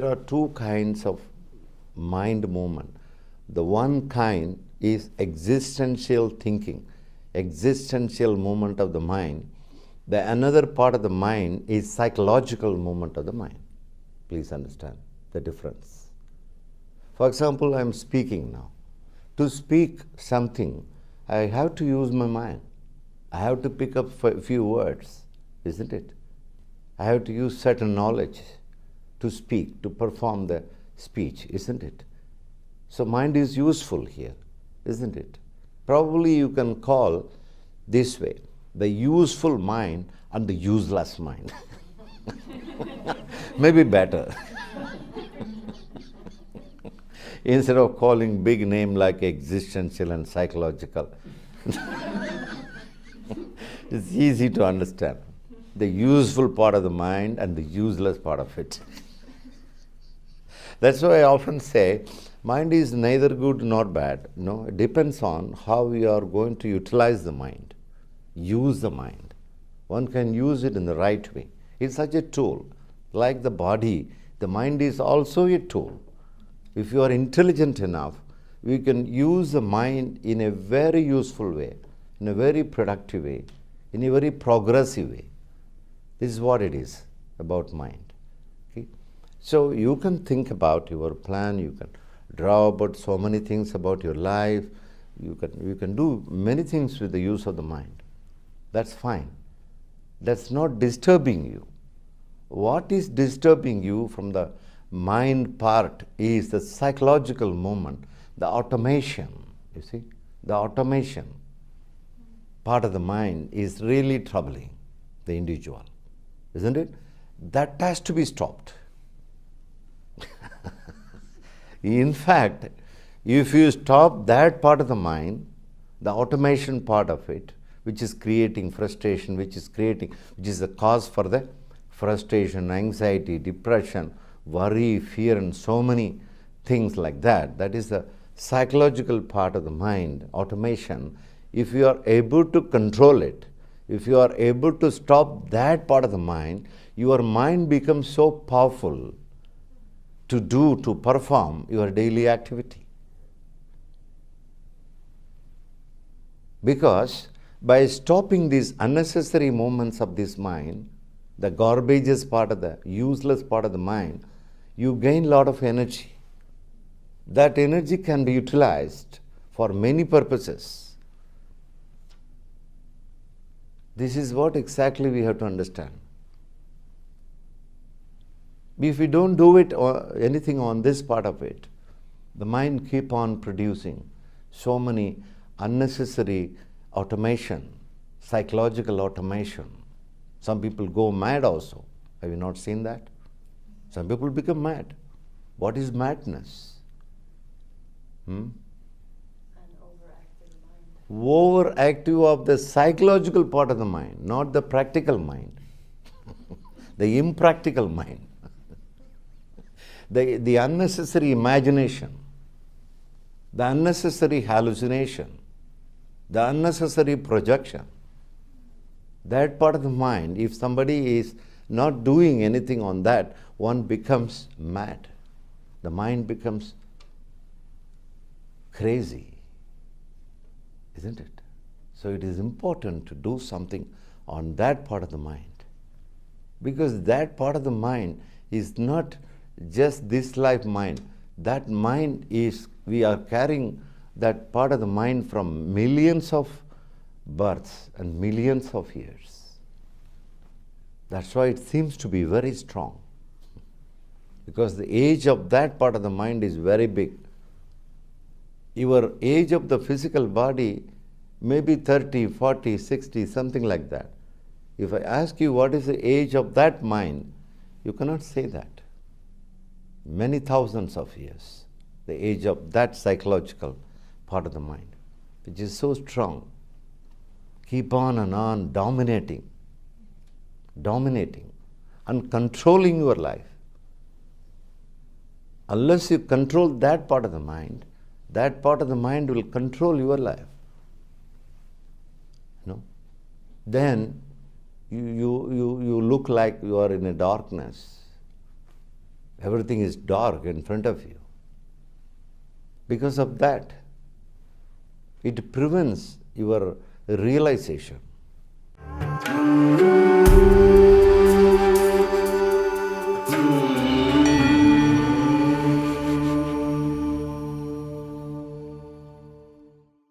there are two kinds of mind movement. The one kind is existential thinking, existential movement of the mind. The another part of the mind is psychological movement of the mind. Please understand the difference. For example, I am speaking now. To speak something, I have to use my mind. I have to pick up a few words, isn't it? I have to use certain knowledge to speak, to perform the speech, isn't it? So mind is useful here, isn't it? Probably you can call this way, the useful mind and the useless mind. Maybe better. Instead of calling big name like existential and psychological. It's easy to understand. The useful part of the mind and the useless part of it. That's why I often say, mind is neither good nor bad. No, it depends on how we are going to utilize the mind, use the mind. One can use it in the right way. It's such a tool. Like the body, the mind is also a tool. If you are intelligent enough, we can use the mind in a very useful way, in a very productive way, in a very progressive way. This is what it is about mind. Okay? So you can think about your plan, you can draw about so many things about your life, you can do many things with the use of the mind. That's fine. That's not disturbing you. What is disturbing you from the mind part is the psychological movement, the automation, you see. The automation part of the mind is really troubling the individual, isn't it? That has to be stopped. In fact, if you stop that part of the mind, the automation part of it, which is creating frustration, which is the cause for the frustration, anxiety, depression, worry, fear, and so many things like that. That is the psychological part of the mind, automation. If you are able to control it, if you are able to stop that part of the mind, your mind becomes so powerful to perform your daily activity. Because by stopping these unnecessary movements of this mind, the garbageous part of the useless part of the mind, you gain a lot of energy. That energy can be utilized for many purposes. This is what exactly we have to understand. If we don't do it or anything on this part of it, the mind keep on producing so many unnecessary automation, psychological automation. Some people go mad also. Have you not seen that? Some people become mad. What is madness? An overactive mind. Overactive of the psychological part of the mind, not the practical mind. The impractical mind. The unnecessary imagination, the unnecessary hallucination, the unnecessary projection. That part of the mind, if somebody is not doing anything on that, one becomes mad. The mind becomes crazy, isn't it? So it is important to do something on that part of the mind. Because that part of the mind is not just this life mind. That mind is, we are carrying that part of the mind from millions of births and millions of years. That's why it seems to be very strong. Because the age of that part of the mind is very big. Your age of the physical body may be 30, 40, 60, something like that. If I ask you what is the age of that mind, you cannot say that. Many thousands of years, the age of that psychological part of the mind, which is so strong, keep on and on dominating and controlling your life. Unless you control that part of the mind will control your life. Then you look like you are in a darkness. Everything is dark in front of you. Because of that, it prevents your realization.